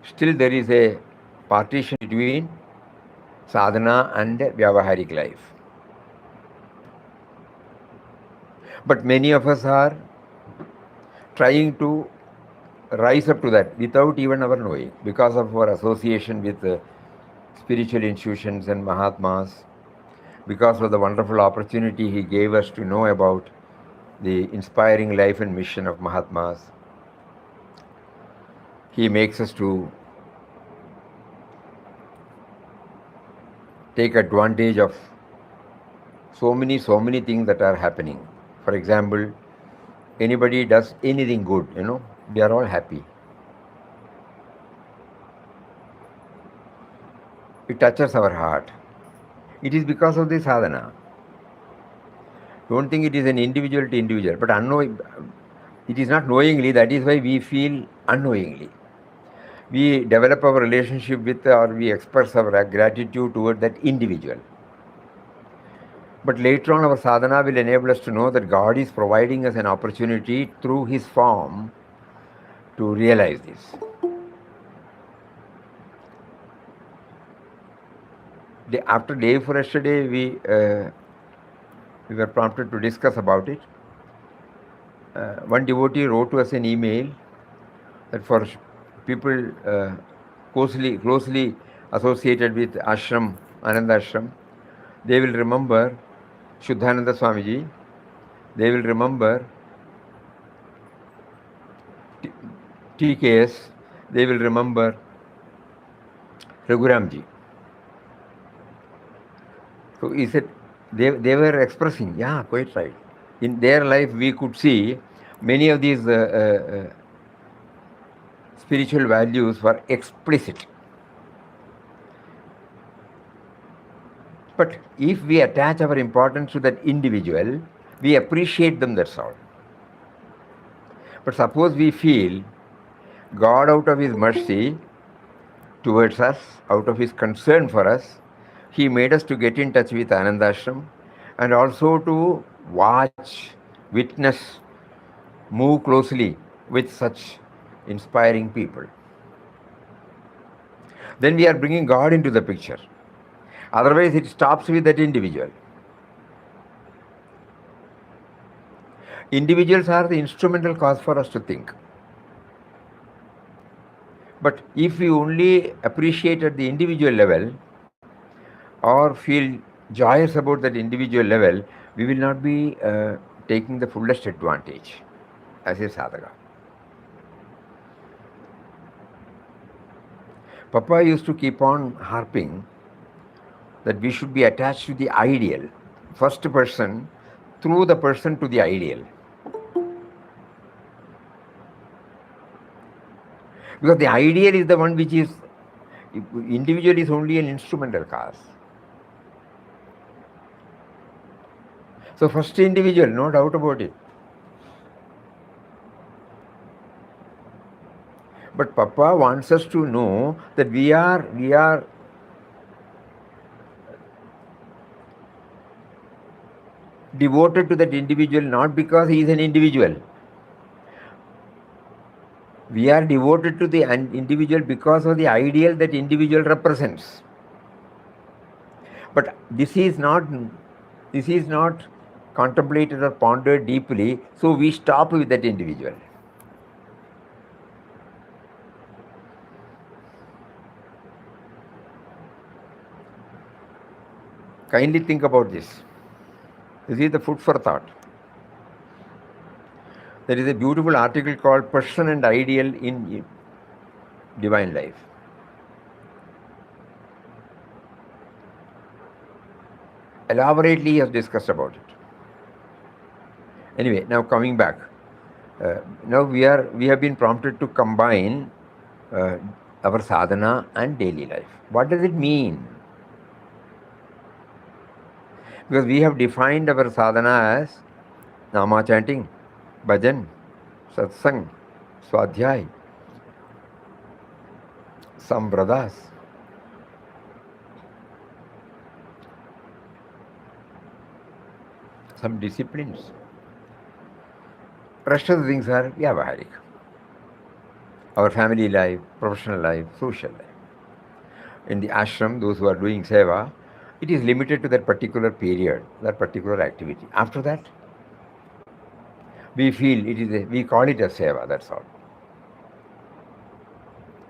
Still there is a partition between sadhana and vyavaharik life. But many of us are trying to rise up to that without even our knowing, because of our association with spiritual institutions and Mahatmas, because of the wonderful opportunity he gave us to know about the inspiring life and mission of Mahatmas. He makes us to take advantage of so many things that are happening. For example, anybody does anything good, we are all happy. It touches our heart. It is because of the sadhana. Don't think it is an individual to individual, but it is not knowingly. That is why we feel unknowingly. We develop our relationship with, or we express our gratitude toward that individual. But later on, our sadhana will enable us to know that God is providing us an opportunity through His form to realize this. After day before yesterday, we were prompted to discuss about it. One devotee wrote to us an email that for people closely associated with ashram, Ananda ashram, they will remember Shuddhananda Swamiji, they will remember TKS, they will remember Raghuramji. So he said, they were expressing, yeah, quite right. In their life, we could see many of these spiritual values were explicit. But if we attach our importance to that individual, we appreciate them, that's all. But suppose we feel God, out of His mercy towards us, out of His concern for us, He made us to get in touch with Ananda Ashram and also to watch, witness, move closely with such inspiring people. Then we are bringing God into the picture. Otherwise, it stops with that individual. Individuals are the instrumental cause for us to think. But if we only appreciate at the individual level or feel joyous about that individual level, we will not be taking the fullest advantage as a sadhaka. Papa used to keep on harping that we should be attached to the ideal, first person, through the person to the ideal. Because the ideal is the one which is, individual is only an instrumental cause. So first individual, no doubt about it. But Papa wants us to know that we are devoted to that individual not because he is an individual. We are devoted to the individual because of the ideal that individual represents. But this is not contemplated or pondered deeply, so we stop with that individual. Kindly think about this. This is the food for thought. There is a beautiful article called Person and Ideal in Divine Life. Elaborately he has discussed about it. Anyway, now coming back. Now we have been prompted to combine our sadhana and daily life. What does it mean? Because we have defined our sadhana as nama chanting, bhajan, satsang, swadhyay, sambradas. Some disciplines. Rest of the things are vyavaharik. our family life, professional life, social life. In the ashram, those who are doing seva, it is limited to that particular period, that particular activity. After that, we feel we call it a seva, that's all.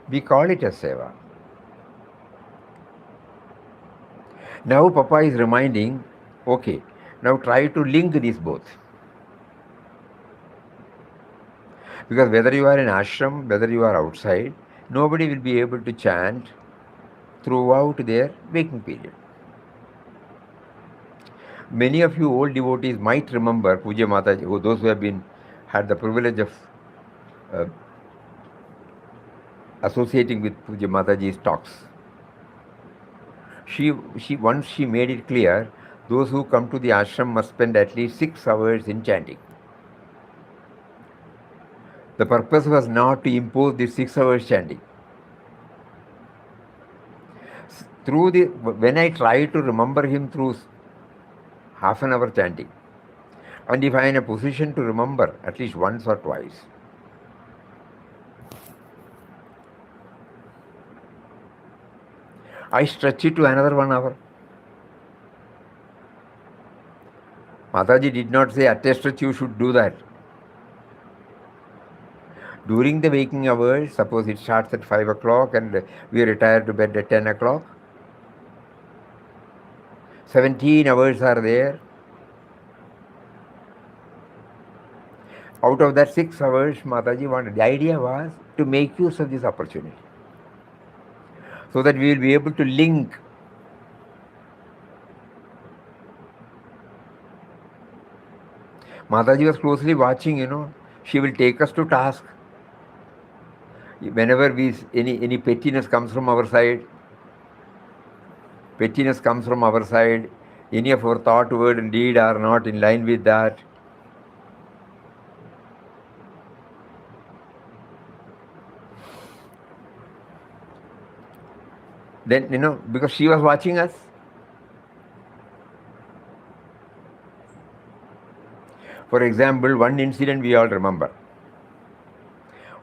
We call it a seva. Now Papa is reminding, okay, now try to link these both. Because whether you are in ashram, whether you are outside, nobody will be able to chant throughout their waking period. Many of you old devotees might remember Puja Mataji, those who have had the privilege of uh, associating with Puja Mataji's talks. She once she made it clear, those who come to the ashram must spend at least 6 hours in chanting. The purpose was not to impose this 6 hours chanting. When I try to remember him through half an hour chanting, and if I am in a position to remember at least once or twice, I stretch it to another 1 hour. Mataji did not say at a stretch you should do that. During the waking hours, suppose it starts at 5 o'clock and we retire to bed at 10 o'clock, 17 hours are there. Out of that 6 hours, Mataji wanted, the idea was to make use of this opportunity so that we will be able to link. Mataji was closely watching, she will take us to task. Whenever any pettiness comes from our side, any of our thought, word and deed are not in line with that, then, because she was watching us. For example, one incident we all remember.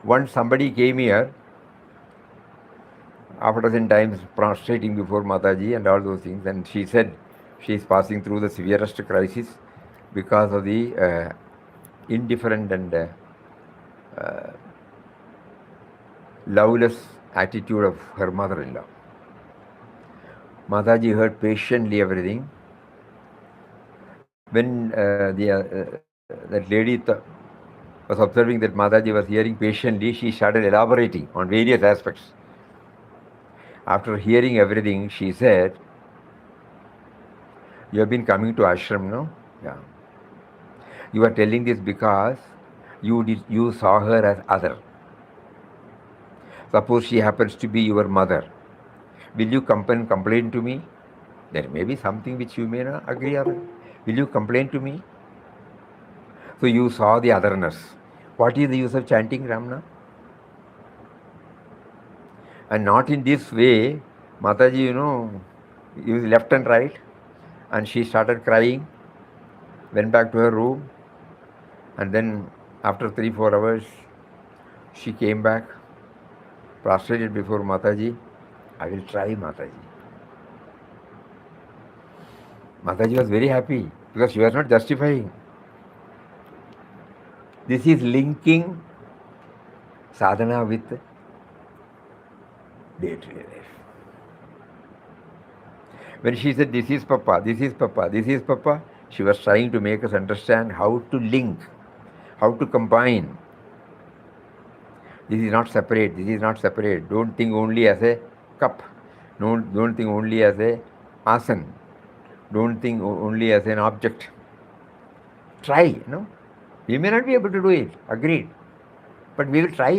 Once somebody came here, after some times prostrating before Mataji and all those things, and she said she is passing through the severest crisis because of the indifferent and loveless attitude of her mother-in-law. Mataji heard patiently everything. When that lady was observing that Mataji was hearing patiently, she started elaborating on various aspects. After hearing everything, she said, "You have been coming to ashram, no? Yeah. You are telling this because you saw her as other. Suppose she happens to be your mother. Will you come and complain to me? There may be something which you may not agree on. Will you complain to me? So you saw the otherness. What is the use of chanting Ramna? And not in this way, Mataji, used left and right, and she started crying, went back to her room, and then after 3-4 hours, she came back, prostrated before Mataji. I will try, Mataji. Mataji was very happy because she was not justifying. This is linking sadhana with day-to-day life. When she said, "This is Papa, this is Papa, this is Papa," she was trying to make us understand how to link, how to combine. This is not separate, this is not separate. Don't think only as a cup. Don't think only as a asan. Don't think only as an object. Try, We may not be able to do it, agreed. But we will try,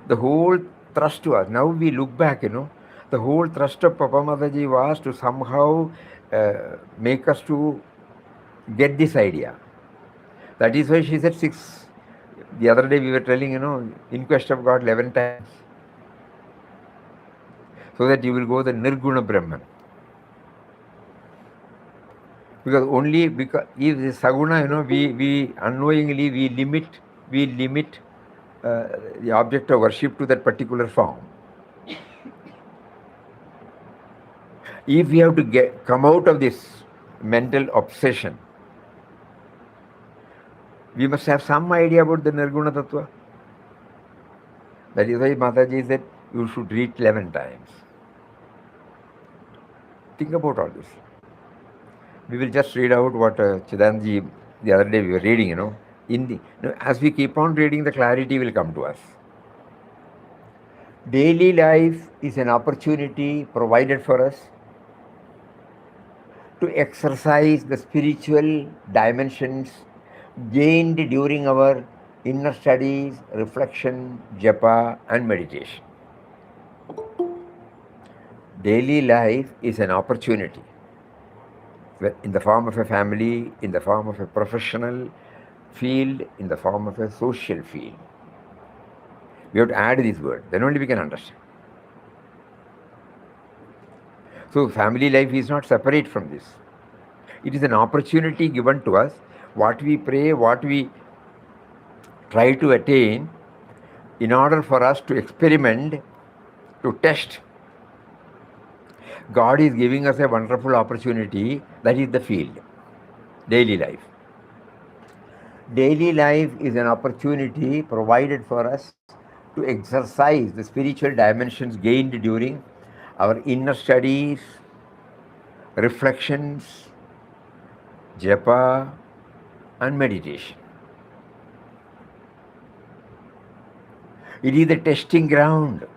The whole thrust to us, now we look back, the whole thrust of Papa Mataji was to somehow make us to get this idea. That is why she said 6. The other day we were telling, in quest of God 11 times. So that you will go the Nirguna Brahman. Because only because if the saguna, we unknowingly we limit the object of worship to that particular form. If we have to come out of this mental obsession, we must have some idea about the Nirguna Tattva. That is why Mataji said you should read 11 times. Think about all this. We will just read out what Chidanji the other day we were reading, as we keep on reading, the clarity will come to us. Daily life is an opportunity provided for us to exercise the spiritual dimensions gained during our inner studies, reflection, japa, and meditation. Daily life is an opportunity in the form of a family, in the form of a professional field, in the form of a social field. We have to add this word, then only we can understand. So family life is not separate from this. It is an opportunity given to us. What we pray, what we try to attain, in order for us to experiment, to test. God is giving us a wonderful opportunity, that is the field, daily life. Daily life is an opportunity provided for us to exercise the spiritual dimensions gained during our inner studies, reflections, japa, and meditation. It is the testing ground.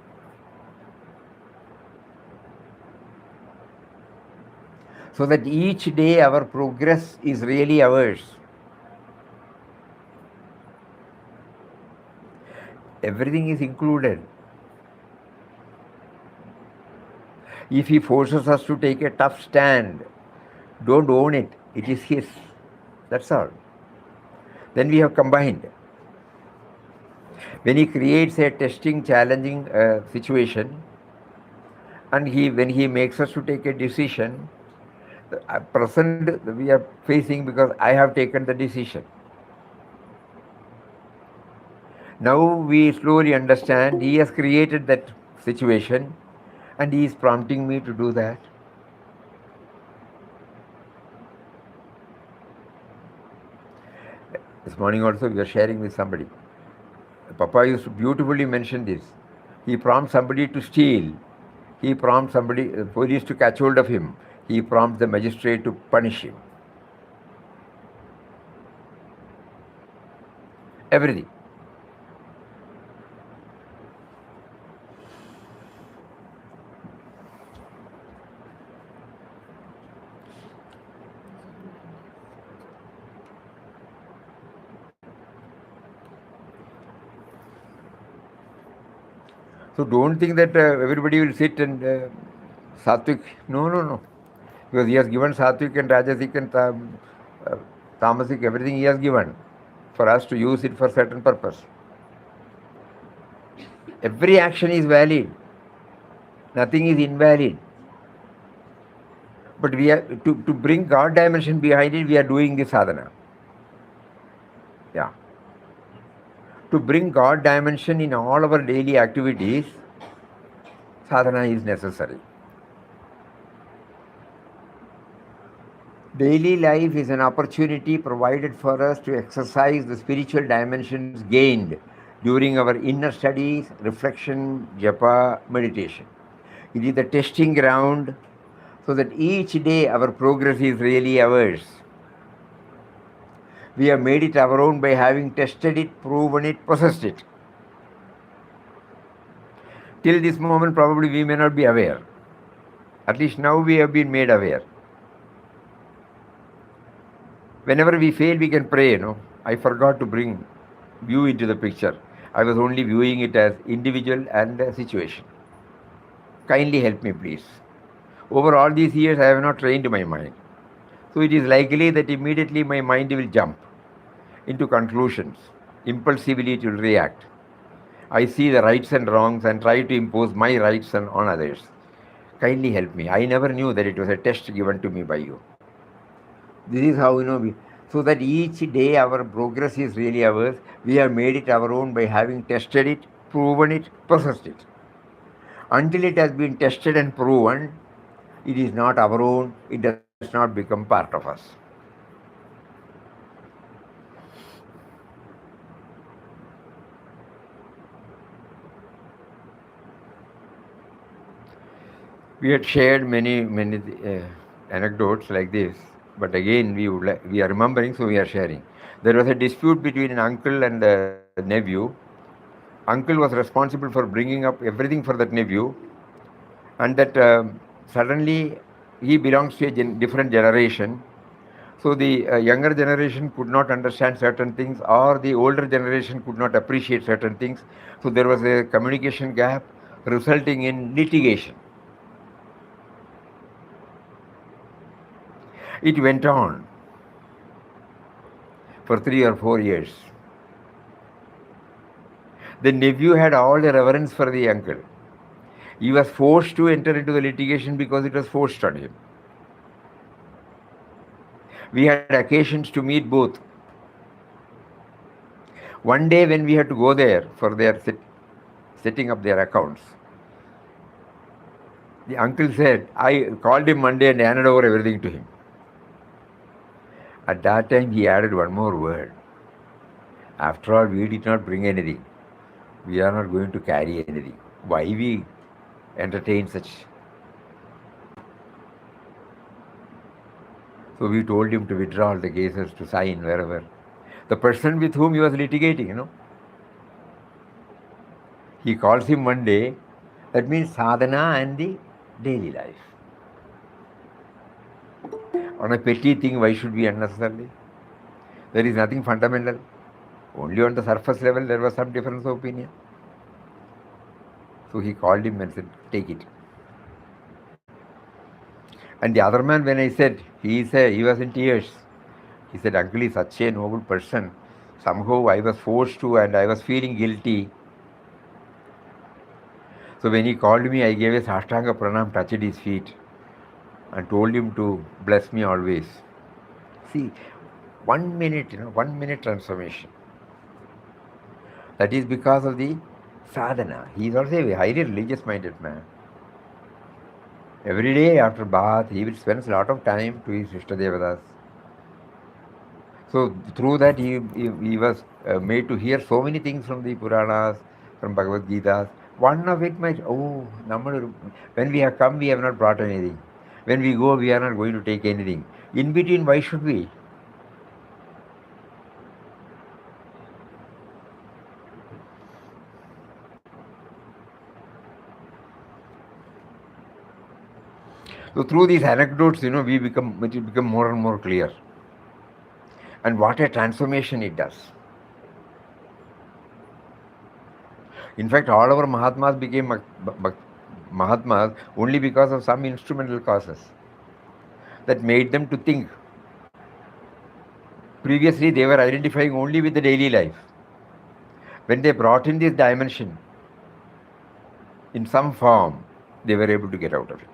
So that each day our progress is really ours. Everything is included. If he forces us to take a tough stand, don't own it. It is his. That's all. Then we have combined. When he creates a testing, challenging situation, and when he makes us to take a decision, at present we are facing because I have taken the decision. Now we slowly understand he has created that situation and he is prompting me to do that. This morning also we were sharing with somebody. Papa used to beautifully mention this. He prompts somebody to steal. He prompts police to catch hold of him. He prompts the magistrate to punish him. Everything. So don't think that everybody will sit and Satvik. No. Because he has given Satvik and Rajasik and Tamasik, everything he has given for us to use it for certain purpose. Every action is valid. Nothing is invalid. But we are to bring God dimension behind it, we are doing this sadhana. Yeah. To bring God dimension in all our daily activities, sadhana is necessary. Daily life is an opportunity provided for us to exercise the spiritual dimensions gained during our inner studies, reflection, japa, meditation. It is the testing ground so that each day our progress is really ours. We have made it our own by having tested it, proven it, possessed it. Till this moment, probably we may not be aware. At least now we have been made aware. Whenever we fail, we can pray, I forgot to bring you into the picture. I was only viewing it as individual and a situation. Kindly help me, please. Over all these years, I have not trained my mind. So it is likely that immediately my mind will jump into conclusions. Impulsively it will react. I see the rights and wrongs and try to impose my rights on others. Kindly help me. I never knew that it was a test given to me by you. This is how, so that each day our progress is really ours. We have made it our own by having tested it, proven it, possessed it. Until it has been tested and proven, it is not our own, it does not become part of us. We had shared many anecdotes like this, but again we are remembering, so we are sharing. There was a dispute between an uncle and a nephew. Uncle was responsible for bringing up everything for that nephew, and that suddenly he belongs to a different generation. So the younger generation could not understand certain things, or the older generation could not appreciate certain things. So there was a communication gap, resulting in litigation. It went on for 3 or 4 years. The nephew had all the reverence for the uncle. He was forced to enter into the litigation because it was forced on him. We had occasions to meet both. One day, when we had to go there for their setting up their accounts, the uncle said, I called him Monday and handed over everything to him. At that time, he added one more word. After all, we did not bring anything. We are not going to carry anything. Why we entertain such? So we told him to withdraw all the cases, to sign wherever. The person with whom he was litigating, he calls him one day. That means sadhana and the daily life. On a petty thing, why should we unnecessarily? There is nothing fundamental. Only on the surface level, there was some difference of opinion. So he called him and said, take it. And the other man, when I said, he was in tears. He said, uncle is such a noble person. Somehow I was forced to, and I was feeling guilty. So when he called me, I gave a Sashtanga Pranam, touched his feet, and told him to bless me always. See, 1 minute, 1 minute transformation. That is because of the sadhana. He is also a highly religious minded man. Every day after bath, he will spend a lot of time to his Ishtadevadas. So through that, he was made to hear so many things from the Puranas, from Bhagavad Gita. One of it might, when we have come, we have not brought anything. When we go, we are not going to take anything. In between, why should we? So through these anecdotes, it become more and more clear. And what a transformation it does. In fact, all our Mahatmas became Mahatmas only because of some instrumental causes that made them to think. Previously, they were identifying only with the daily life. When they brought in this dimension, in some form, they were able to get out of it.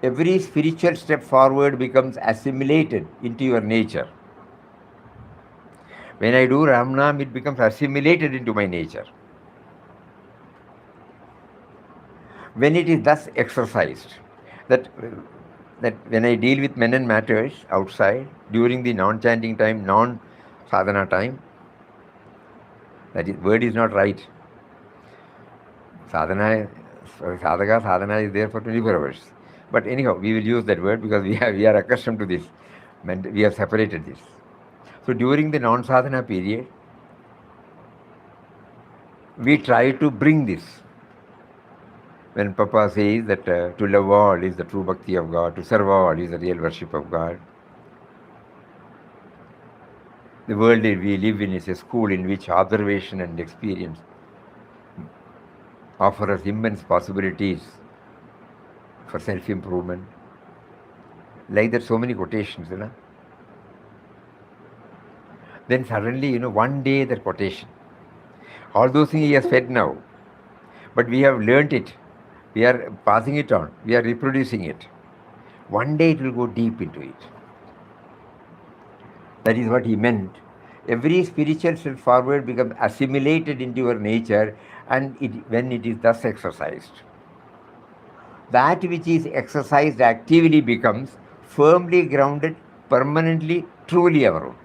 Every spiritual step forward becomes assimilated into your nature. When I do Ramnam, it becomes assimilated into my nature. When it is thus exercised, that when I deal with men and matters outside, during the non-chanting time, non-sadhana time, that word is not right. Sadhana is there for 24 hours. But anyhow, we will use that word because we are accustomed to this. We have separated this. So during the non-sadhana period, we try to bring this. When Papa says that to love all is the true bhakti of God, to serve all is the real worship of God. The world we live in is a school in which observation and experience offer us immense possibilities for self-improvement. Like that, so many quotations, Then suddenly, one day that quotation. All those things he has said now. But we have learnt it. We are passing it on. We are reproducing it. One day it will go deep into it. That is what he meant. Every spiritual step forward becomes assimilated into your nature, and when it is thus exercised. That which is exercised actively becomes firmly grounded, permanently, truly our own.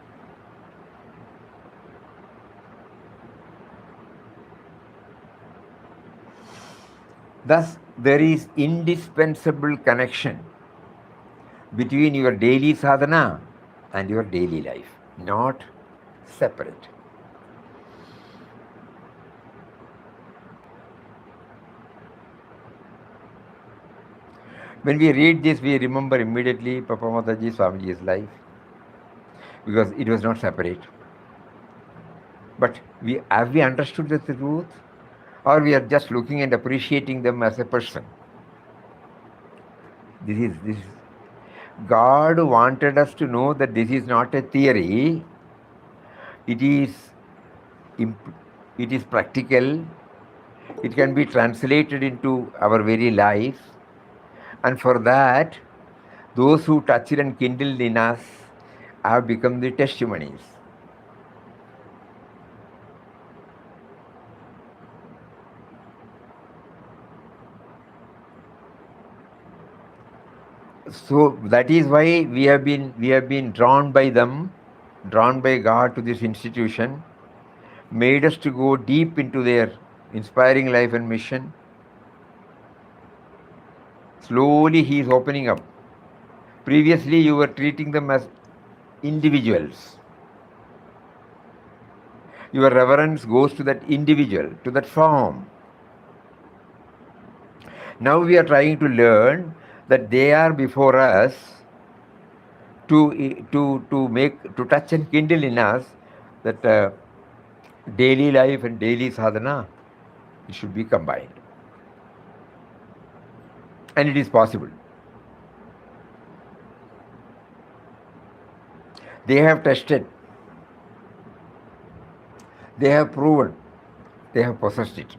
Thus, there is indispensable connection between your daily sadhana and your daily life, not separate. When we read this, we remember immediately Papa Mataji Swamiji's life, because it was not separate. But have we understood the truth, or we are just looking and appreciating them as a person? This is God wanted us to know that this is not a theory. It is practical. It can be translated into our very life, and for that, those who touched and kindled in us have become the testimonies. So that is why we have been drawn by them, drawn by God to this institution, made us to go deep into their inspiring life and mission. Slowly he is opening up. Previously you were treating them as individuals. Your reverence goes to that individual, to that form. Now we are trying to learn that they are before us to touch and kindle in us that daily life and daily sadhana, it should be combined. And it is possible. They have tested, they have proven, they have possessed it.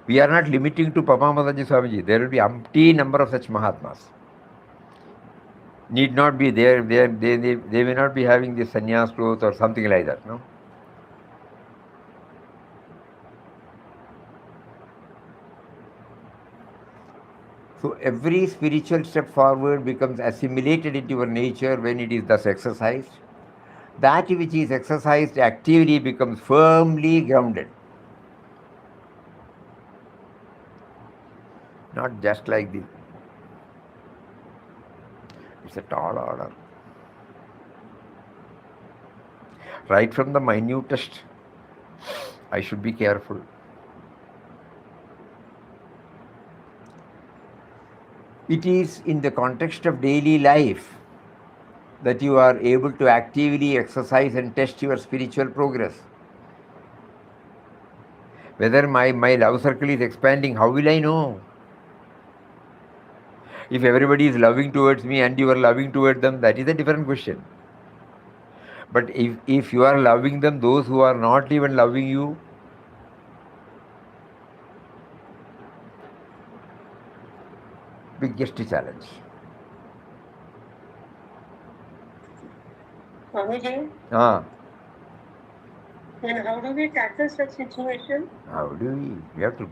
We are not limiting to Papa Mataji Swamiji. There will be umpteen number of such Mahatmas. Need not be there. They may not be having the sannyas clothes or something like that. No. So every spiritual step forward becomes assimilated into your nature when it is thus exercised. That which is exercised actively becomes firmly grounded. Not just like this. It's a tall order. Right from the minutest, I should be careful. It is in the context of daily life that you are able to actively exercise and test your spiritual progress. Whether my love circle is expanding, how will I know? If everybody is loving towards me and you are loving towards them, that is a different question. But if you are loving them, those who are not even loving you, biggest challenge. Swamiji, then how do we tackle such situation? How do we? We have to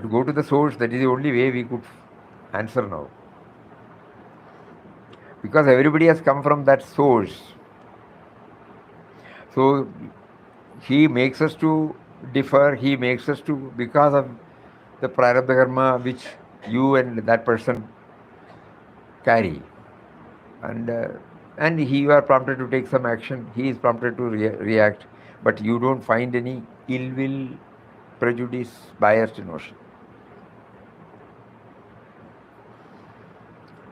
go to the source. That is the only way we could answer now. Because everybody has come from that source. So he makes us to differ. He makes us to, because of the prarabdha karma which you and that person carry. And you are prompted to take some action. He is prompted to react. But you don't find any ill will, prejudice, biased notion.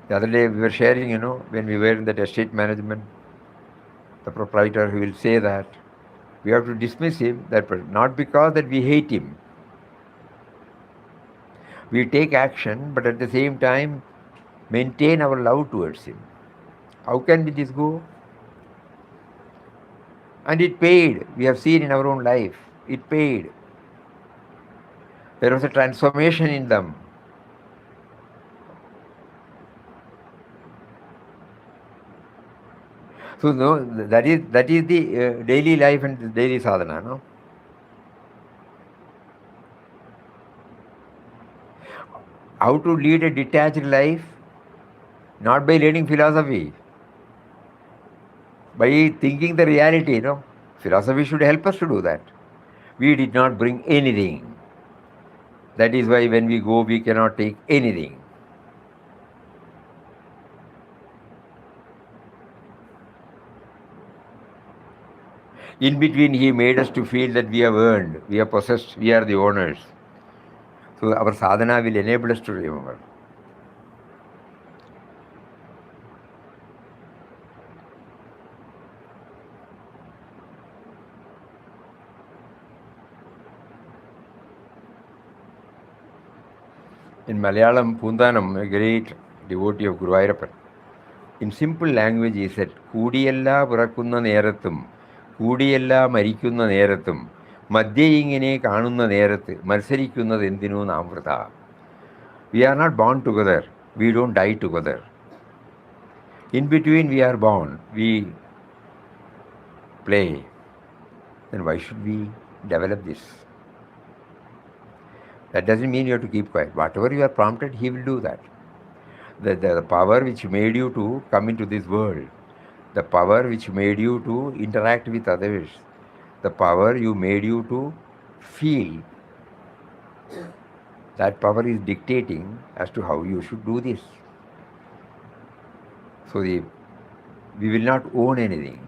The other day we were sharing, when we were in that estate management, the proprietor, who will say that we have to dismiss him, not because that we hate him. We take action, but at the same time maintain our love towards him. How can this go? And it paid. We have seen in our own life. It paid. There was a transformation in them. So no, that is the daily life and the daily sadhana. No, how to lead a detached life, not by learning philosophy, by thinking the reality. No, philosophy should help us to do that. We did not bring anything. That is why when we go, we cannot take anything. In between, he made us to feel that we have earned, we are possessed, we are the owners. So our sadhana will enable us to remember. In Malayalam, Pundanam, a great devotee of Guru Ayappan, in simple language he said, കൂടിയല്ല പിറക്കുന്ന നേരത്തും കൂടിയല്ല മരിക്കുന്ന നേരത്തും മധ്യേ ഇങ്ങനെ കാണുന്ന നേരത്ത് മത്സരിക്കുന്നത് എന്തിനു നാം വൃഥ. We are not born together, we don't die together. In between we are born, we play. Then why should we develop this? That doesn't mean you have to keep quiet. Whatever you are prompted, he will do that. The power which made you to come into this world, the power which made you to interact with others, the power you made you to feel, that power is dictating as to how you should do this. So we will not own anything.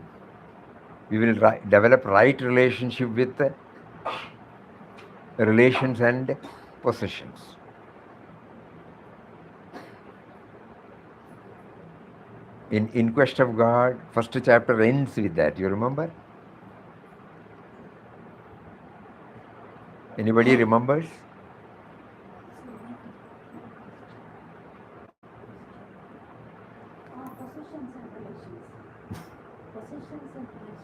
We will develop right relationship with relations and possessions. In Quest of God, first chapter ends with that. You remember? Anybody remembers? Possessions and relations. Possessions and relations.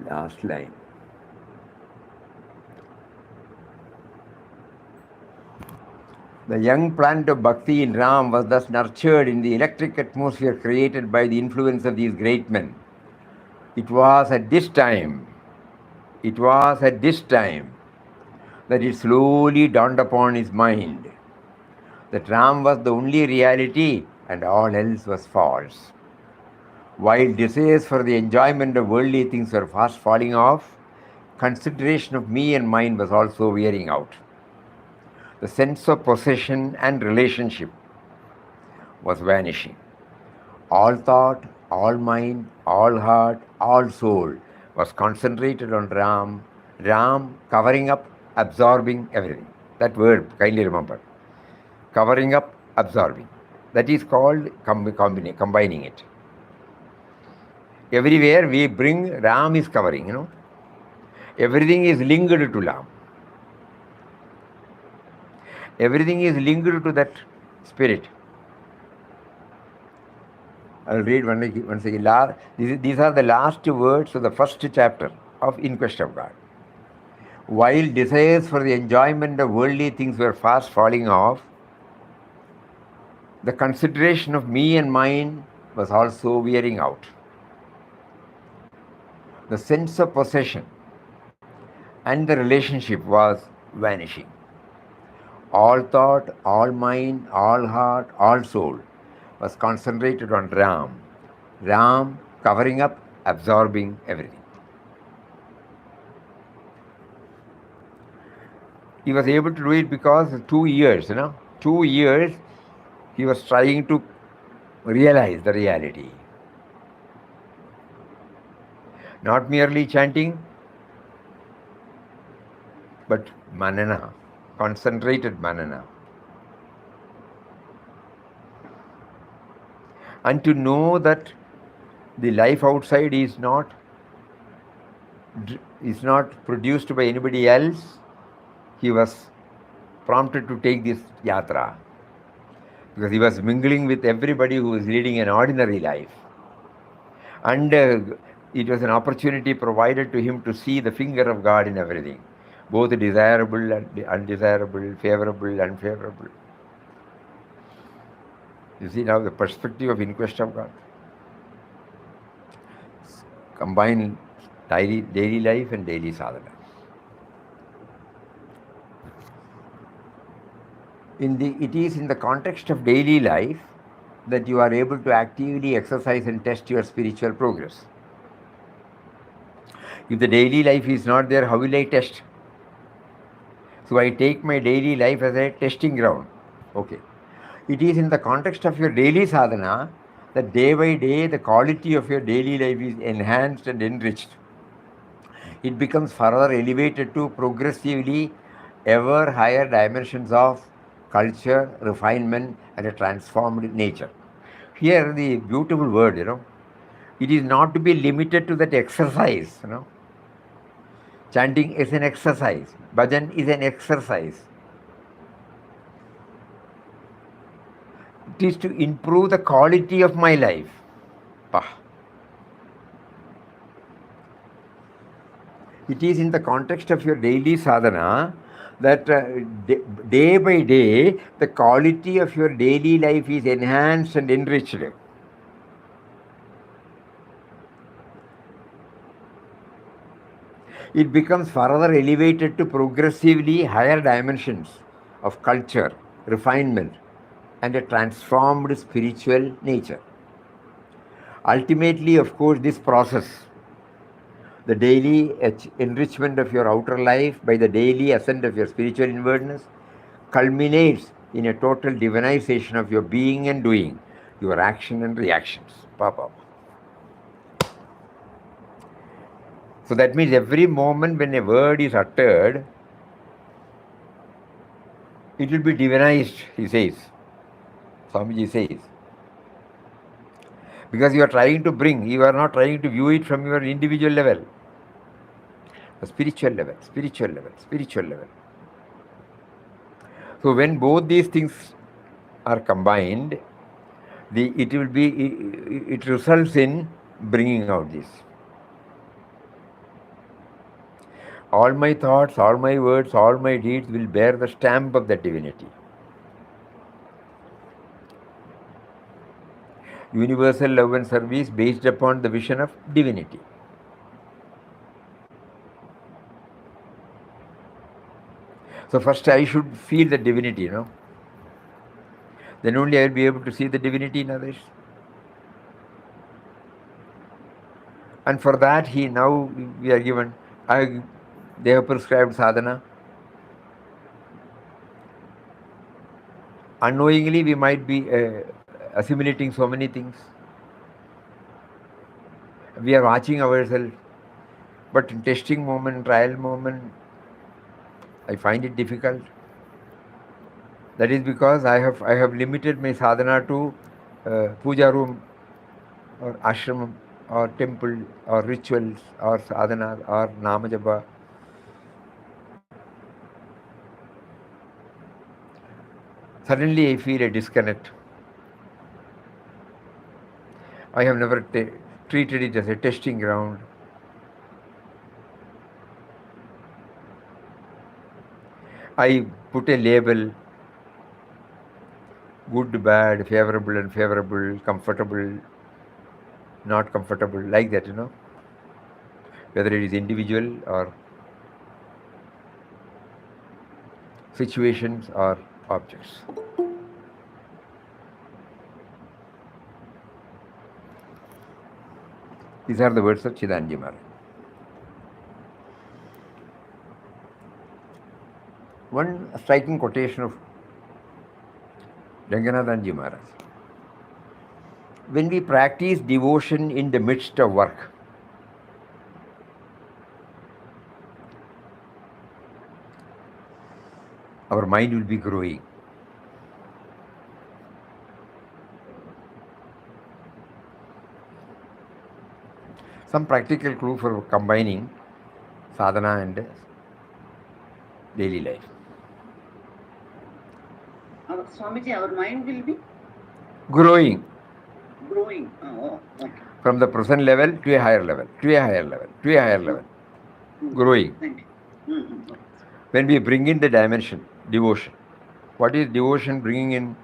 Last line. The young plant of bhakti in Ram was thus nurtured in the electric atmosphere created by the influence of these great men. It was at this time that it slowly dawned upon his mind that Ram was the only reality and all else was false. While desires for the enjoyment of worldly things were fast falling off, consideration of me and mine was also wearing out. The sense of possession and relationship was vanishing. All thought, all mind, all heart, all soul was concentrated on Ram. Ram covering up, absorbing everything. That word, kindly remember. Covering up, absorbing. That is called combining it. Everywhere we bring Ram is covering, Everything is linked to Ram. Everything is linked to that spirit. I'll read once again. These are the last words of the first chapter of In Quest of God. While desires for the enjoyment of worldly things were fast falling off, the consideration of me and mine was also wearing out. The sense of possession and the relationship was vanishing. All thought, all mind, all heart, all soul was concentrated on Ram. Ram covering up, absorbing everything. He was able to do it because 2 years, 2 years he was trying to realize the reality. Not merely chanting, but manana, concentrated manana. And to know that the life outside is not produced by anybody else, he was prompted to take this yatra. because he was mingling with everybody who was leading an ordinary life. And it was an opportunity provided to him to see the finger of God in everything, both desirable and undesirable, favorable, unfavorable. You see now the perspective of inquest of God. Combine daily life and daily sadhana. It is in the context of daily life that you are able to actively exercise and test your spiritual progress. If the daily life is not there, how will I test? So I take my daily life as a testing ground. Okay. It is in the context of your daily sadhana that day by day the quality of your daily life is enhanced and enriched. It becomes further elevated to progressively ever higher dimensions of culture, refinement, and a transformed nature. Here the beautiful word, it is not to be limited to that exercise, Chanting is an exercise. Bhajan is an exercise. It is to improve the quality of my life. It is in the context of your daily sadhana that day by day the quality of your daily life is enhanced and enriched. It becomes further elevated to progressively higher dimensions of culture, refinement, and a transformed spiritual nature. Ultimately, of course, this process, the daily enrichment of your outer life by the daily ascent of your spiritual inwardness, culminates in a total divinization of your being and doing, your action and reactions. So that means every moment when a word is uttered, it will be divinized, he says. Swamiji says. Because you are trying to bring, you are not trying to view it from your individual level. A spiritual level, spiritual level, spiritual level. So when both these things are combined, it results in bringing out this. All my thoughts, all my words, all my deeds will bear the stamp of that divinity. Universal love and service based upon the vision of divinity. So first I should feel the divinity, Then only I will be able to see the divinity in others. And for that we are given, they have prescribed sadhana. Unknowingly we might be assimilating so many things. We are watching ourselves, but in testing moment, trial moment, I find it difficult. That is because I have limited my sadhana to puja room or ashram or temple or rituals or sadhana or namajapa. Suddenly I feel a disconnect. I have never treated it as a testing ground. I put a label, good, bad, favorable, unfavorable, comfortable, not comfortable, like that, whether it is individual or situations or objects. These are the words of Chidanji Maharaj. One striking quotation of Ranganathanji Maharaj. When we practice devotion in the midst of work, our mind will be growing. Some practical clue for combining sadhana and daily life. Swamiji, our mind will be growing growing. Oh, okay. from the present level to a higher level, to a higher level, to a higher level, growing. Thank you. Okay. When we bring in the dimension, devotion, what is devotion bringing in?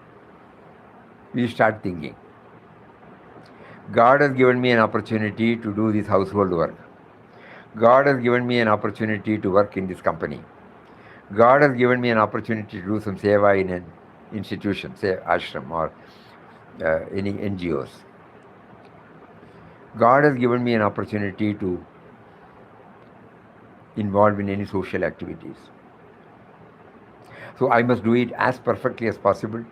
We start thinking. God has given me an opportunity to do this household work. God has given me an opportunity to work in this company. God has given me an opportunity to do some seva in an institution, say ashram or any NGOs. God has given me an opportunity to involve in any social activities. So I must do it as perfectly as possible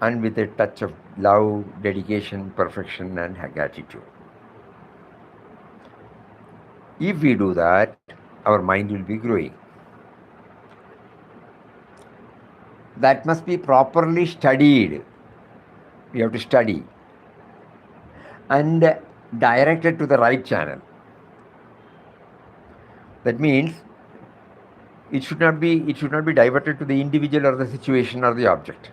and with a touch of love, dedication, perfection, and gratitude. If we do that, our mind will be growing. That must be properly studied. We have to study and directed to the right channel. That means it should not be diverted to the individual or the situation or the object.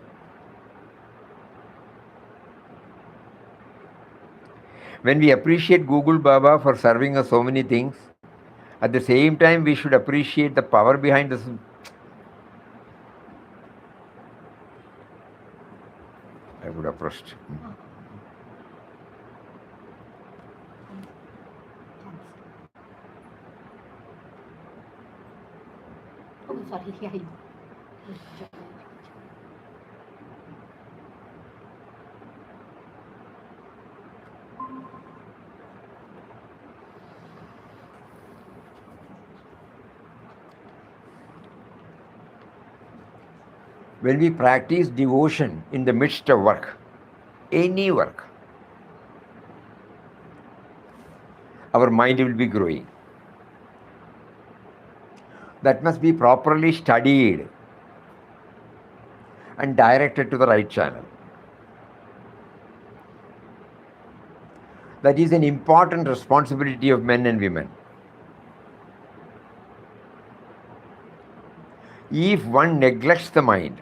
When we appreciate Google Baba for serving us so many things, at the same time we should appreciate the power behind this. I would have pressed. Oh, sorry. Yeah. When we practice devotion in the midst of work, any work, our mind will be growing. That must be properly studied and directed to the right channel. That is an important responsibility of men and women. If one neglects the mind,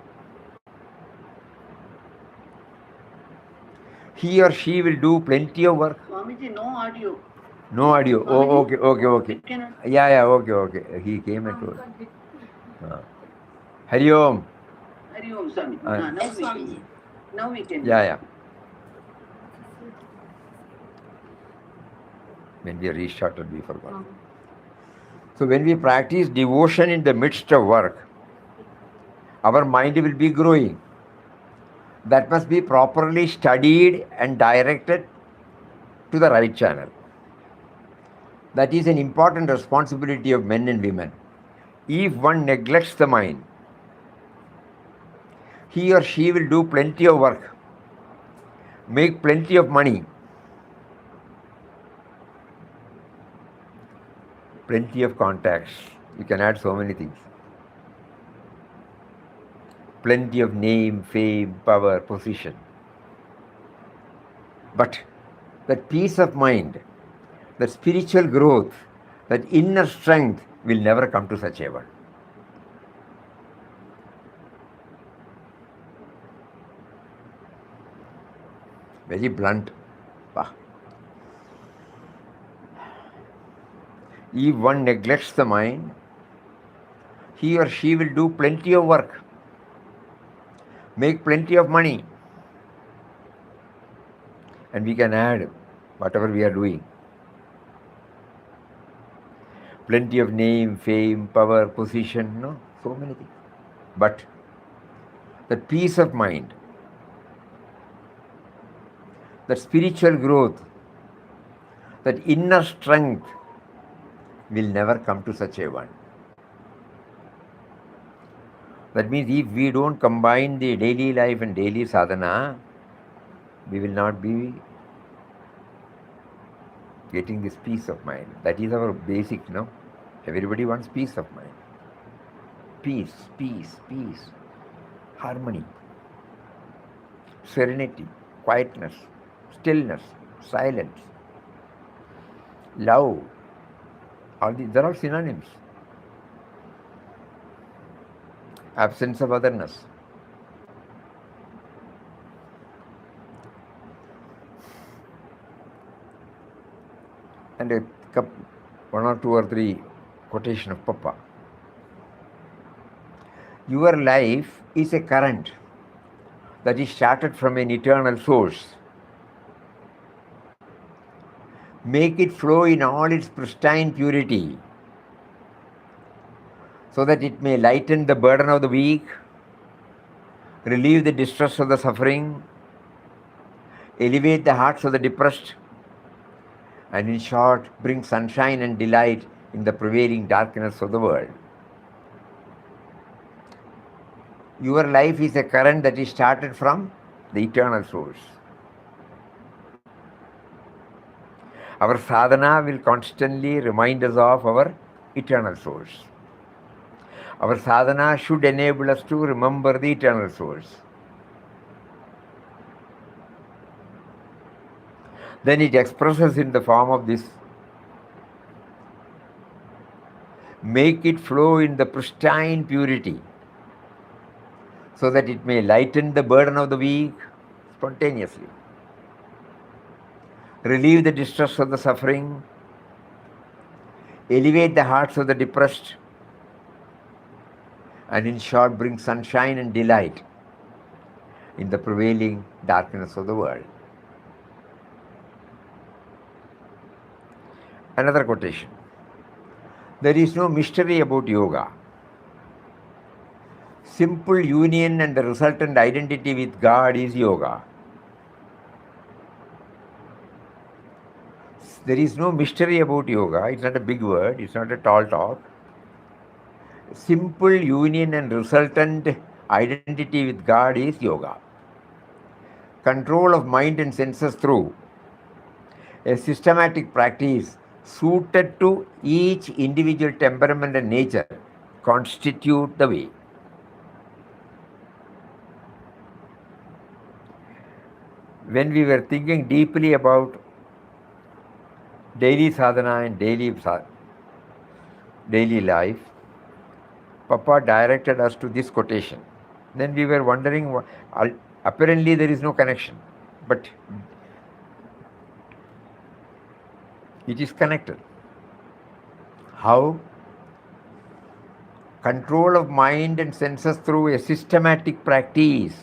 he or she will do plenty of work. Swamiji, no audio. No audio. Oh, okay. Cannot. Yeah, okay. He came at all. Hari Om. Hari Om, Swami. Yes, Swamiji. Now we can. Yeah. When we restarted, we forgot. So when we practice devotion in the midst of work, our mind will be growing. That must be properly studied and directed to the right channel. That is an important responsibility of men and women. If one neglects the mind, he or she will do plenty of work, make plenty of money, plenty of contacts. You can add so many things. Plenty of name, fame, power, position. But that peace of mind, that spiritual growth, that inner strength will never come to such a one. Very blunt. If one neglects the mind, he or she will do plenty of work, make plenty of money, and we can add whatever we are doing. Plenty of name, fame, power, position, so many things. But the peace of mind, that spiritual growth, that inner strength will never come to such a one. That means if we don't combine the daily life and daily sadhana, we will not be getting this peace of mind. That is our basic, Everybody wants peace of mind. Peace, harmony, serenity, quietness, stillness, silence, love. All these, they're all synonyms. absence of otherness. And one or two or three quotation of Papa. Your life is a current that is started from an eternal source. Make it flow in all its pristine purity, so that it may lighten the burden of the weak, relieve the distress of the suffering, elevate the hearts of the depressed, and in short, bring sunshine and delight in the prevailing darkness of the world. Your life is a current that is started from the eternal source. Our sadhana will constantly remind us of our eternal source. Our sadhana should enable us to remember the eternal source. Then it expresses in the form of this. Make it flow in the pristine purity, so that it may lighten the burden of the weak spontaneously, relieve the distress of the suffering, elevate the hearts of the depressed, and in short, bring sunshine and delight in the prevailing darkness of the world. Another quotation. There is no mystery about yoga. Simple union and the resultant identity with God is yoga. There is no mystery about yoga. It's not a big word. It's not a tall talk. Simple union and resultant identity with God is yoga. Control of mind and senses through a systematic practice suited to each individual temperament and nature constitute the way. When we were thinking deeply about daily sadhana and daily life, Papa directed us to this quotation. Then we were wondering, apparently there is no connection, but it is connected. How? Control of mind and senses through a systematic practice,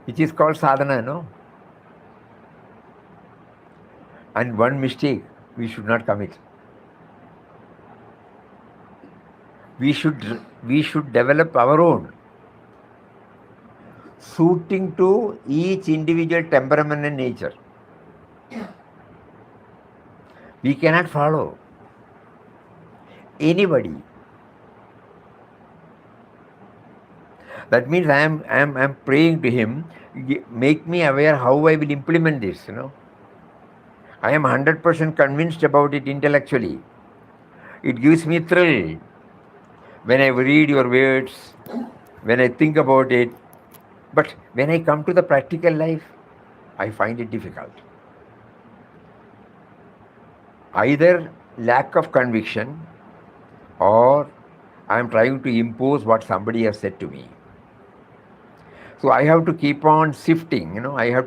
which is called sadhana, no? And one mistake we should not commit. We should develop our own, suiting to each individual temperament and nature. We cannot follow anybody. That means I am praying to him, make me aware how I will implement this, I am 100% convinced about it intellectually. It gives me thrill when I read your words, when I think about it. But when I come to the practical life, I find it difficult. Either lack of conviction, or I am trying to impose what somebody has said to me. So I have to keep on sifting, I have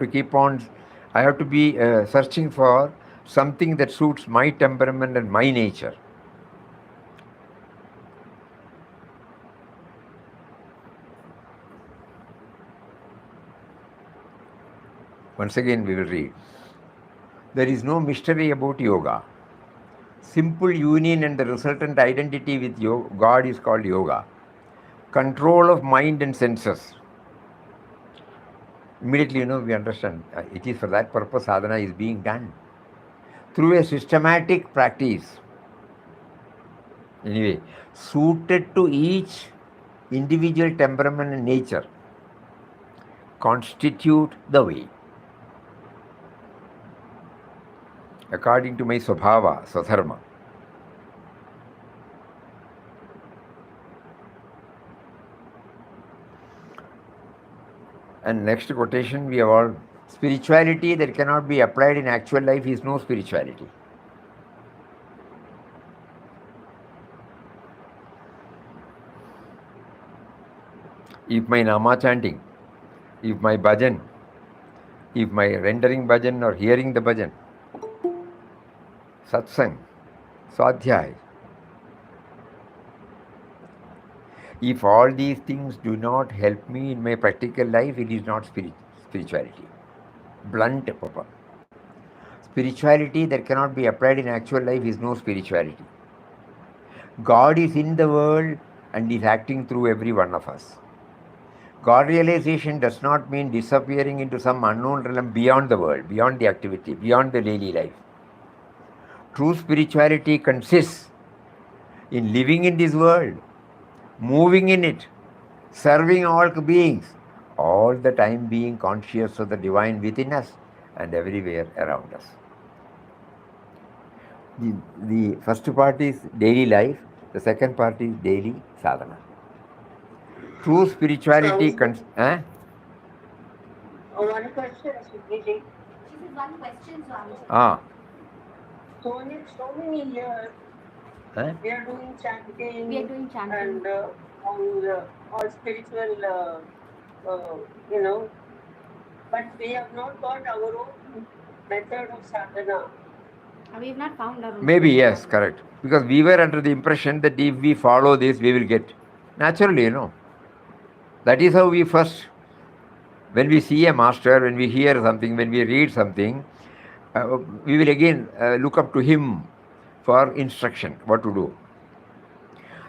to be searching for something that suits my temperament and my nature. Once again we will read. There is no mystery about yoga. Simple union and the resultant identity with God is called yoga. Control of mind and senses. Immediately, we understand. It is for that purpose sadhana is being done. Through a systematic practice. Anyway, suited to each individual temperament and nature, constitute the way. According to my swabhava, swadharma. And next quotation we have all, spirituality that cannot be applied in actual life is no spirituality. if my nama chanting, if my bhajan, if my rendering bhajan or hearing the bhajan, satsang, swadhyay, if all these things do not help me in my practical life, it is not spirituality. Blunt, Papa. Spirituality that cannot be applied in actual life is no spirituality. God is in the world and is acting through every one of us. God realization does not mean disappearing into some unknown realm beyond the world, beyond the activity, beyond the daily life. True spirituality consists in living in this world, moving in it, serving all beings, all the time being conscious of the divine within us and everywhere around us. The first part is daily life, the second part is daily sadhana. True spirituality One question, Swamiji. This is one question, Swamiji. So many years we are doing chanting. We are doing chanting. And all spiritual, but we have not got our own method of sadhana. We have not found our own. Maybe, yes, correct. Because we were under the impression that if we follow this, we will get. Naturally, That is how we first, when we see a master, when we hear something, when we read something, we will again look up to him for instruction, what to do.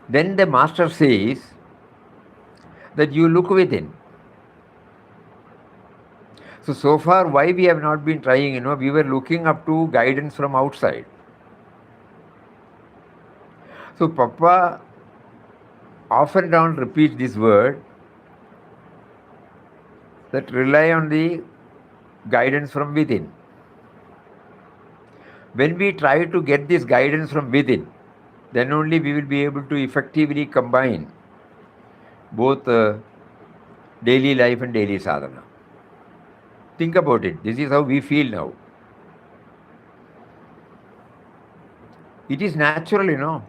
Then the master says that you look within. So far, why we have not been trying, we were looking up to guidance from outside. So Papa often down repeats this word, that rely on the guidance from within. When we try to get this guidance from within, then only we will be able to effectively combine both daily life and daily sadhana. Think about it. This is how we feel now. It is natural,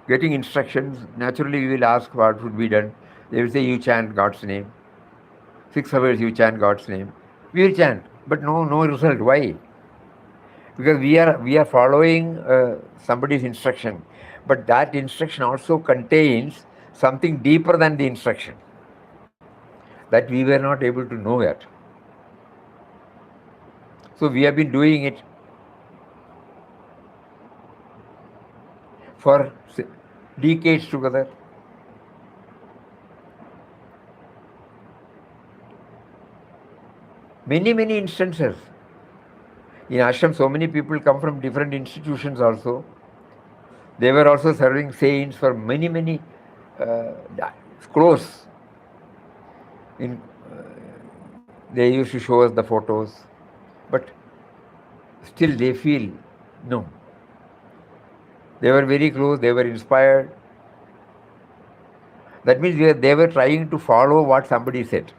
Getting instructions, naturally we will ask what should be done. They will say, you chant God's name. 6 hours you chant God's name. We will chant, but no result. Why? Because we are following somebody's instruction, but that instruction also contains something deeper than the instruction that we were not able to know yet. So we have been doing it for decades together. Many instances. In ashram, so many people come from different institutions also. They were also serving saints for many close. They used to show us the photos, but still they feel no. They were very close, they were inspired. That means they were trying to follow what somebody said.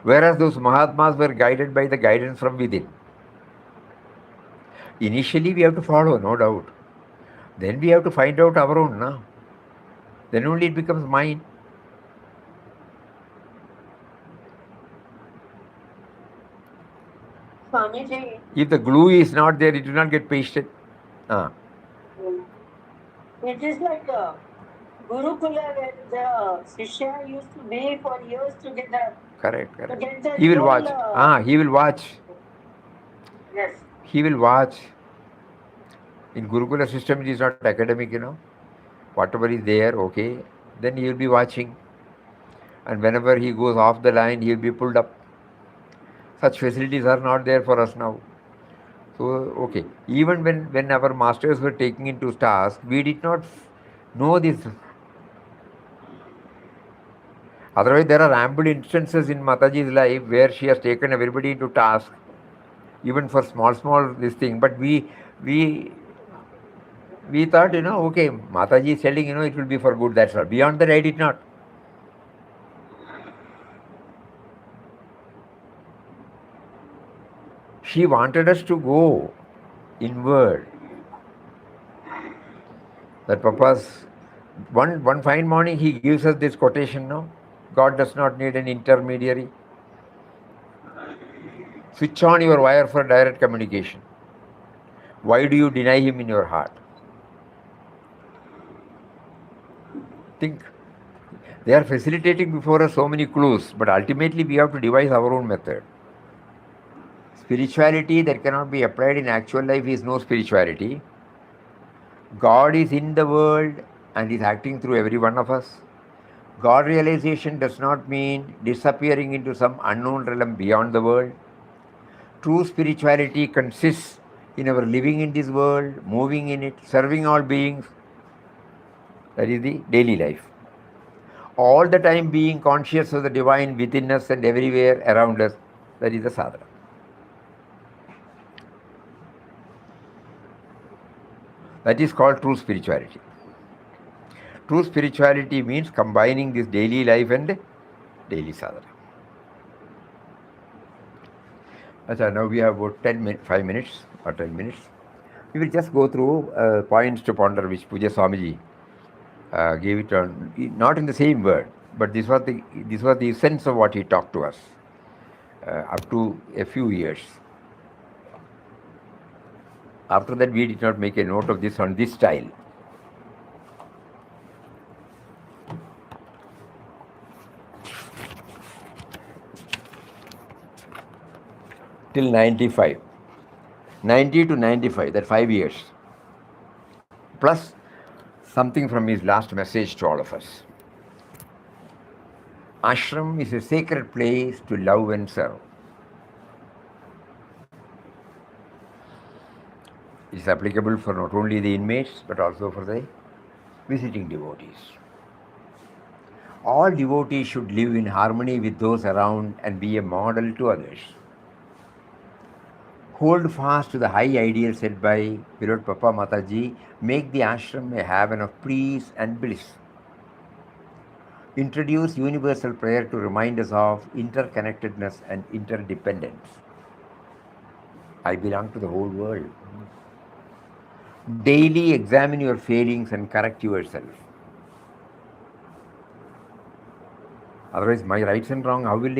Whereas those Mahatmas were guided by the guidance from within. Initially we have to follow, no doubt. Then we have to find out our own now. Then only it becomes mine. Swamiji. If the glue is not there, it will not get pasted. It is like a Gurukula where the Shishya used to be for years together. Correct. To get the He will whole, watch. He will watch. Yes. He will watch. In Gurukula system, it is not academic, Whatever is there, okay. Then he will be watching. And whenever he goes off the line, he will be pulled up. Such facilities are not there for us now. So, okay. Even when our masters were taking into task, we did not know this. Otherwise, there are ample instances in Mataji's life where she has taken everybody into task, even for small this thing. But we thought, okay, Mataji is telling, it will be for good, that's all. Beyond that, I did not. She wanted us to go inward. That Papa's One fine morning he gives us this quotation now. God does not need an intermediary. Switch on your wire for direct communication. Why do you deny him in your heart? Think. They are facilitating before us so many clues, but ultimately we have to devise our own method. Spirituality that cannot be applied in actual life is no spirituality. God is in the world and is acting through every one of us. God realization does not mean disappearing into some unknown realm beyond the world. True spirituality consists in our living in this world, moving in it, serving all beings. That is the daily life. All the time being conscious of the divine within us and everywhere around us. That is the sadhana. That is called true spirituality. True spirituality means combining this daily life and daily sadhana. Achha, now we have about 5 minutes or 10 minutes. We will just go through points to ponder which Puja Swamiji gave it on, not in the same word, but this was the essence of what he talked to us up to a few years. After that, we did not make a note of this on this style. Till 95. 90 to 95, that 5 years. Plus something from his last message to all of us. Ashram is a sacred place to love and serve. It is applicable for not only the inmates but also for the visiting devotees. All devotees should live in harmony with those around and be a model to others. Hold fast to the high ideal set by Pirot Papa Mataji. Make the ashram a haven of peace and bliss. Introduce universal prayer to remind us of interconnectedness and interdependence. I belong to the whole world. Daily examine your failings and correct yourself. Otherwise, my rights and wrong, how will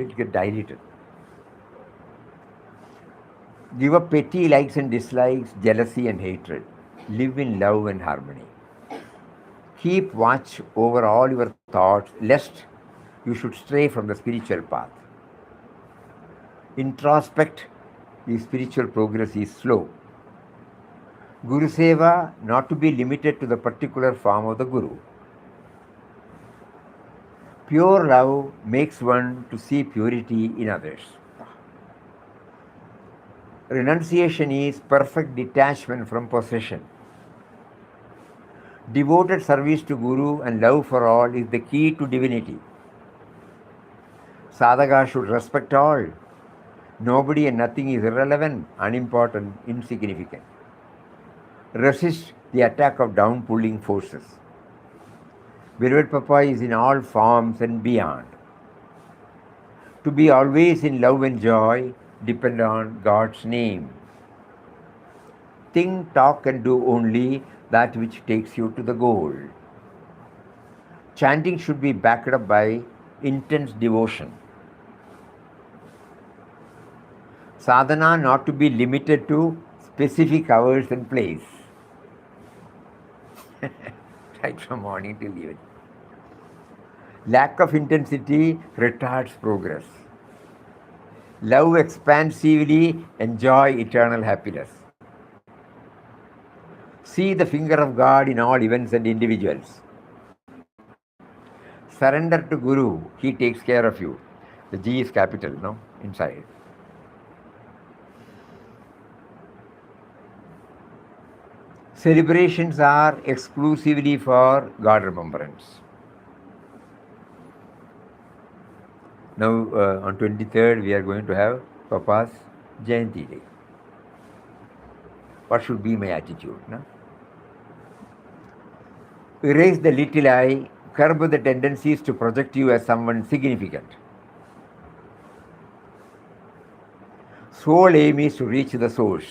it get diluted? Give up petty likes and dislikes, jealousy and hatred. Live in love and harmony. Keep watch over all your thoughts, lest you should stray from the spiritual path. Introspect, the spiritual progress is slow. Guru Seva not to be limited to the particular form of the Guru. Pure love makes one to see purity in others. Renunciation is perfect detachment from possession. Devoted service to Guru and love for all is the key to divinity. Sadhaka should respect all. Nobody and nothing is irrelevant, unimportant, insignificant. Resist the attack of down-pulling forces. Beloved Papa is in all forms and beyond. To be always in love and joy depend on God's name. Think, talk and do only that which takes you to the goal. Chanting should be backed up by intense devotion. Sadhana not to be limited to specific hours and place. Right from morning till evening. Lack of intensity retards progress. Love expansively, enjoy eternal happiness. See the finger of God in all events and individuals. Surrender to Guru, he takes care of you. The G is capital, no? Inside. Celebrations are exclusively for God remembrance. Now on 23rd we are going to have Papa's Jayanti Day. What should be my attitude? No? Erase the little I, curb the tendencies to project you as someone significant. Sole aim is to reach the source.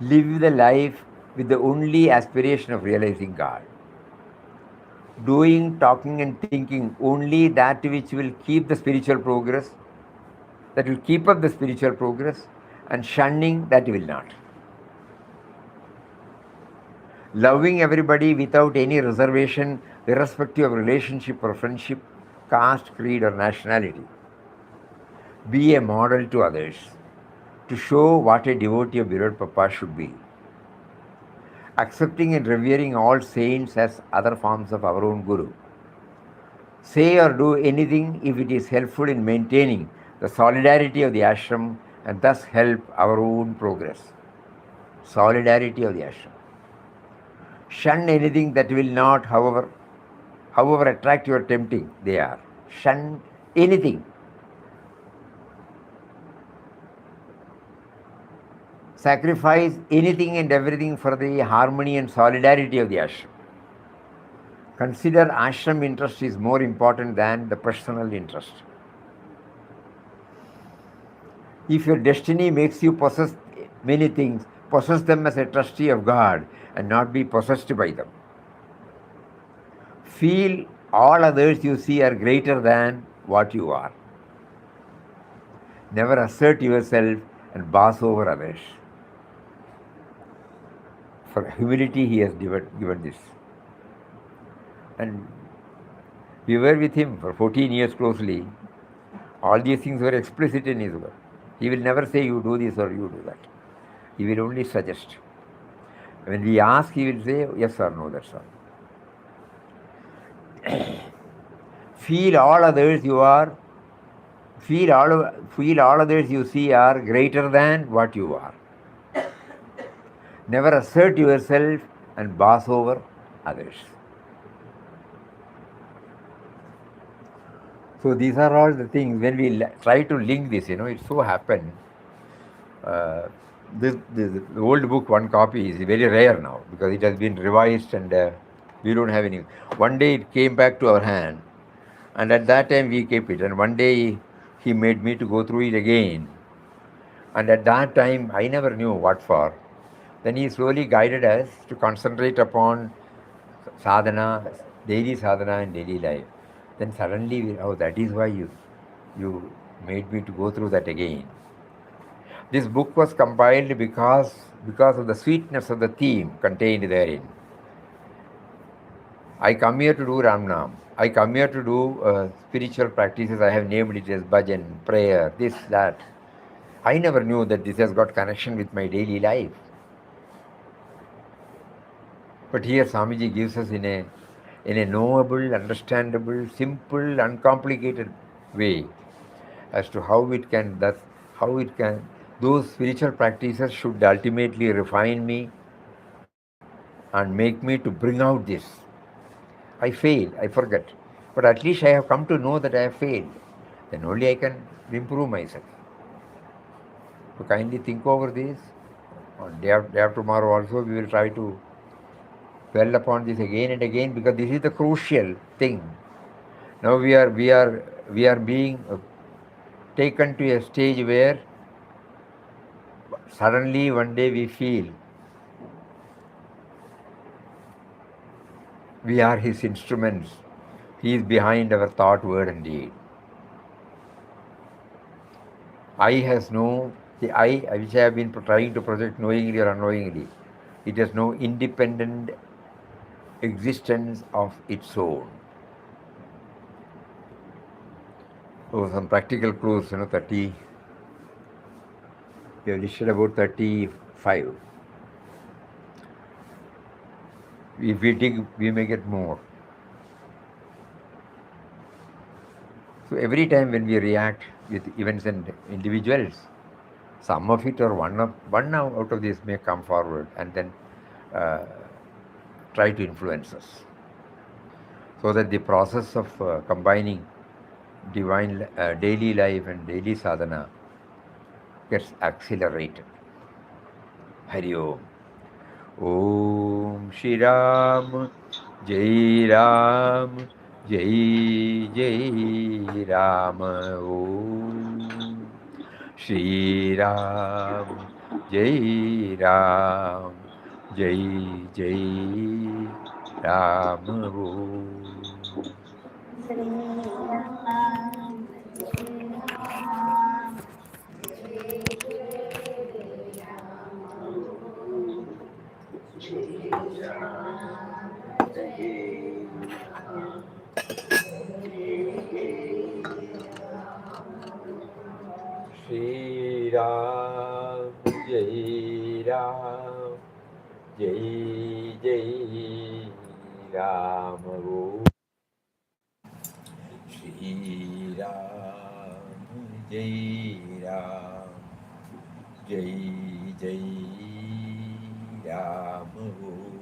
Live the life with the only aspiration of realizing God. Doing, talking, and thinking only that which will keep the spiritual progress, that will keep up the spiritual progress, and shunning that will not. Loving everybody without any reservation, irrespective of relationship or friendship, caste, creed, or nationality. Be a model to others to show what a devotee of beloved Papa should be. Accepting and revering all saints as other forms of our own Guru. Say or do anything if it is helpful in maintaining the solidarity of the ashram and thus help our own progress. Solidarity of the ashram. Shun anything that will not, however attractive or tempting they are. Shun anything. Sacrifice anything and everything for the harmony and solidarity of the ashram. Consider ashram interest is more important than the personal interest. If your destiny makes you possess many things, possess them as a trustee of God and not be possessed by them. Feel all others you see are greater than what you are. Never assert yourself and boss over others. For humility, he has given this. And we were with him for 14 years closely. All these things were explicit in his work. He will never say, you do this or you do that. He will only suggest. When we ask, he will say, yes or no, that's all. Feel all others you are, feel all others you see are greater than what you are. Never assert yourself and boss over others. So these are all the things. When we try to link this, it so happened. The old book, one copy, is very rare now because it has been revised and we don't have any. One day it came back to our hand, and at that time we kept it. And one day he made me to go through it again. And at that time I never knew what for. Then he slowly guided us to concentrate upon sadhana, daily sadhana and daily life. Then suddenly, that is why you made me to go through that again. This book was compiled because of the sweetness of the theme contained therein. I come here to do Ramnam. I come here to do spiritual practices. I have named it as bhajan, prayer, this, that. I never knew that this has got connection with my daily life. But here Swamiji gives us in a knowable, understandable, simple, uncomplicated way as to how it can, those spiritual practices should ultimately refine me and make me to bring out this. I fail, I forget. But at least I have come to know that I have failed. Then only I can improve myself. So kindly think over this. On day after tomorrow also we will try to dwell upon this again and again, because this is the crucial thing. Now we are being taken to a stage where suddenly one day we feel we are his instruments. He is behind our thought, word and deed. I has the I which I have been trying to project knowingly or unknowingly, it has no independent existence of its own. So some practical clues, 30, we have listed about 35. If we dig, we may get more. So every time when we react with events and individuals, some of it or one out of this may come forward and then try to influence us, so that the process of combining divine daily life and daily sadhana gets accelerated. Hari Om. Om Shri Ram, Jai Ram, Jai Jai Ram. Om Shri Ram, Jai Ram, Jai Jai Ram Guru. Shri Ram, Shri Ram, Jai Ram, Jai Jai Ram Guru. Shri Ram, Jai Ram, Jai Jai Ram Guru.